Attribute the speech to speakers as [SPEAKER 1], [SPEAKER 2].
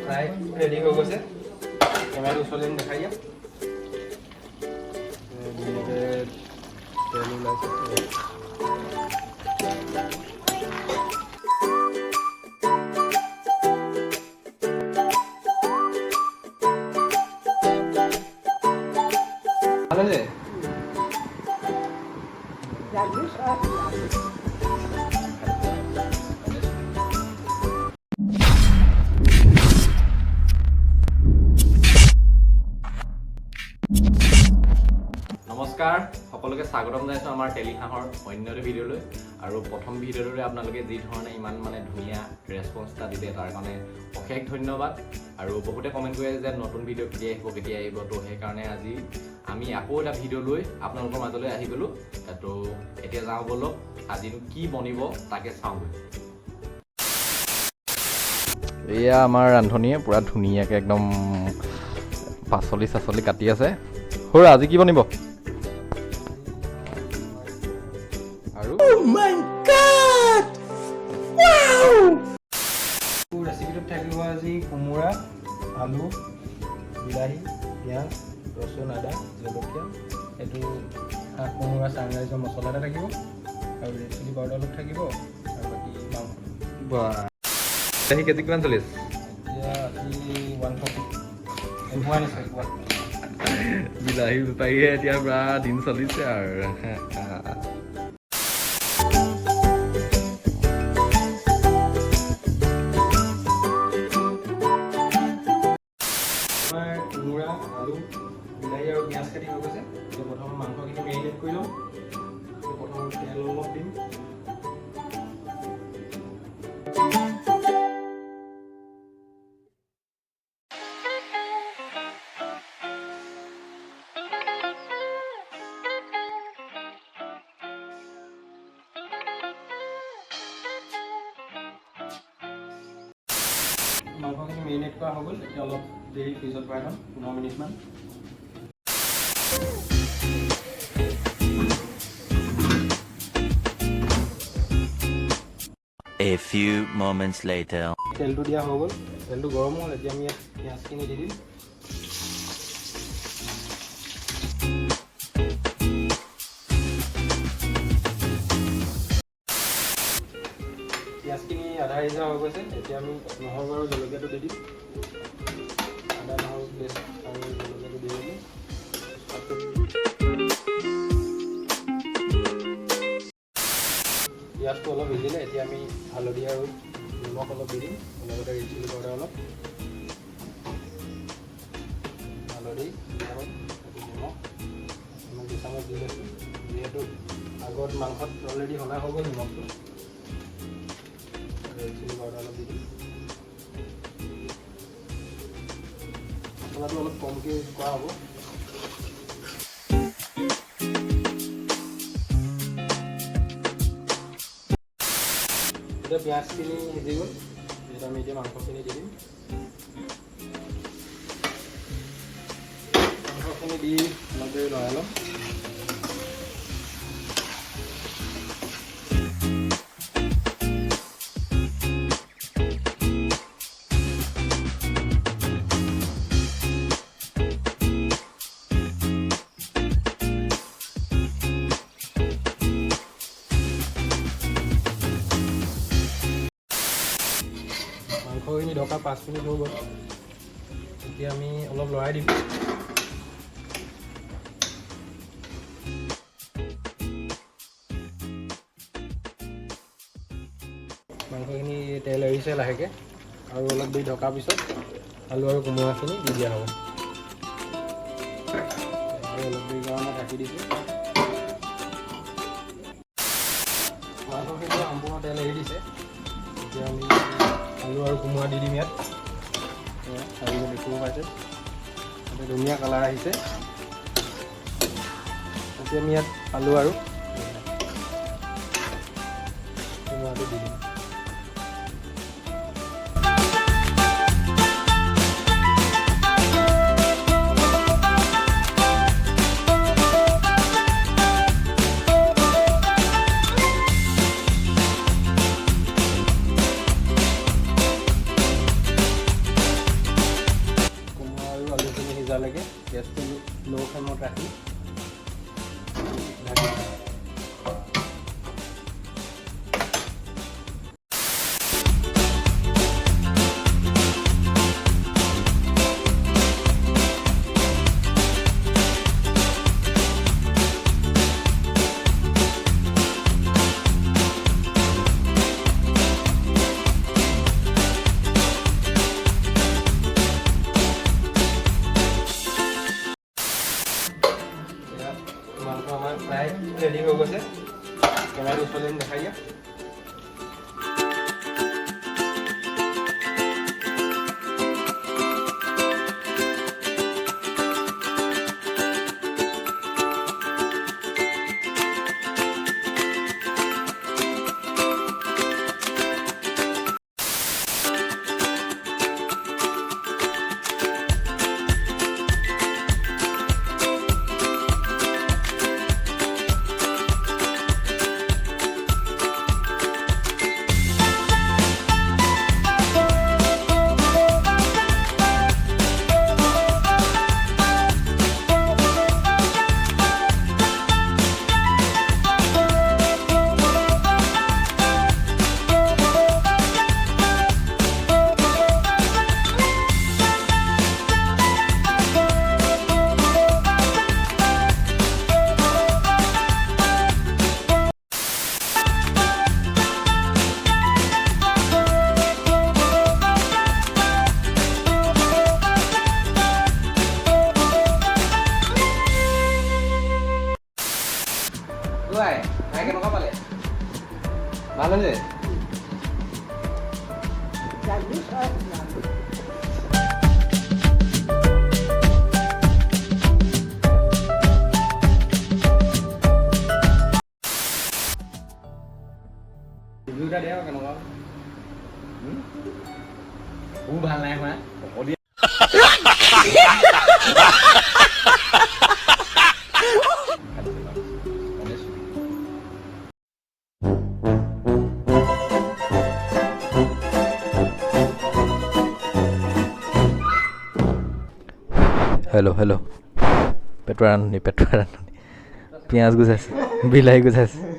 [SPEAKER 1] প্ৰায় ৰেডি হৈ গৈছে কেমেৰাৰ ওচৰলৈ দেখাই দিয়া তেল ওলাইছে ভালো যে নমস্কাৰ সকলোকে স্বাগতম জনাইছো আমাৰ টেলিহাঁহৰ অন্য ভিডিঅ'লৈ আৰু প্ৰথম ভিডিঅ'টোৰে আপোনালোকে যি ধৰণে ইমান ধুনীয়া ৰেছপন্স এটা দিলে তাৰ কাৰণে অশেষ ধন্যবাদ আৰু বহুতে কমেণ্ট কৰে যে নতুন ভিডিঅ' কেতিয়া আহিব তো সেইকাৰণে আজি আমি আকৌ এটা ভিডিঅ' লৈ আপোনালোকৰ মাজলৈ আহি গ'লো তো এতিয়া যাওঁ বলক আজিনো কি বনিব তাকে চাওঁগৈ এয়া আমাৰ ৰান্ধনীয়ে পুৰা ধুনীয়াকৈ একদম পাচলি কাটি আছে সৰু আজি কি বনিব আৰু oh my god wow ৰেচিপিটোত থাকিব আজি কোমোৰা আলু বিলাহী পিঁয়াজ ৰচুন আদা জলকীয়া এইটো শাক কোমোৰা চাংৰাইজৰ মছলা এটা থাকিব আৰু ৰেড চিলি পাউডাৰ অলপ থাকিব আৰু বাকী মাংস বাহ বিলাহী কেজি কিমান চলি আছে এতিয়া আজি 140 বিলাহী বেপাৰীয়ে এতিয়া পুৰা দিন চলিছে আৰু কোমোৰা আলু বিলাহী আৰু পিঁয়াজ কাটি হৈ গৈছে এতিয়া প্ৰথম মাংসখিনি মেৰিনেট কৰি লওঁ প্ৰথম তেল অলপ দিম মাংসখিনি মেৰিনেট কৰা হৈ গ'ল এতিয়া অলপ দেৰি ফ্ৰিজত ভৰাই ল'ম 15 মিনিটমান
[SPEAKER 2] A few moments later.
[SPEAKER 1] তেলটো দিয়া হৈ গ'ল তেলটো গৰম হ'ল এতিয়া আমি পিঁয়াজখিনি দি দিম পিঁয়াজখিনি আধা সিজা হৈ গৈছে এতিয়া আমি নহৰু আৰু জলকীয়াটো দি দিম আদা নহৰু পেষ্ট আৰু জলকীয়াটো দি দিম পিঁয়াজটো অলপ সিজিলে এতিয়া আমি হালধি আৰু নিমখ অলপ দি দিম লগতে ৰেড চিলি পাউডাৰ অলপ হালধি নিমখ 2 চামুচ দি লৈছোঁ যিহেতু আগত মাংসত অলৰেডি সনা হৈ গ'ল নিমখটো ৰেড চিলি পাউডাৰ অলপ দি দিম মছলাটো অলপ কমকৈ ইউজ কৰা হ'ব এতিয়া পিঁয়াজখিনি সিজি গ'ল এতিয়া আমি এতিয়া মাংসখিনি দি দিম মাংসখিনি দি অলপ দেৰি লৰাই ল'ম মাংসখিনি ঢকা 5 মিনিট হৈ গ'ল এতিয়া আমি অলপ লৰাই দিম মাংসখিনি তেল এৰিছে লাহেকৈ আৰু অলপ দেৰি ঢকাৰ পিছত আলু আৰু কোমোৰাখিনি দি দিয়া হ'ব আৰু অলপ দেৰি কাৰণে ঢাকি দিছোঁ মাংসখিনি সম্পূৰ্ণ তেল এৰি দিছে এতিয়া আমি আলু আৰু কোমোৰা দি দিম ইয়াত চাৰিজন দেখিব পাইছে এতিয়া ধুনীয়া কালাৰ আহিছে এতিয়া আমি ইয়াত আলু আৰু কোমোৰাটো দি দিম সিজালৈকে গেছটো ল' ফ্লেমত ৰাখি ঢাকি দিম। মাংস আমাৰ প্ৰায় ৰেডি হৈ গৈছে। কেমেৰাটো ওচৰলৈ দেখাই দিয়া। খাই কেনেকুৱা পালে? ভাল হৈছে? ৰিভিউটা দিয়া কেনেকুৱা? বহুত ভাল নাই হোৱা।
[SPEAKER 3] হেল্ল' পেটুৱা ৰান্ধনি পিঁয়াজ গুচাইছে, বিলাহী গুচাইছে।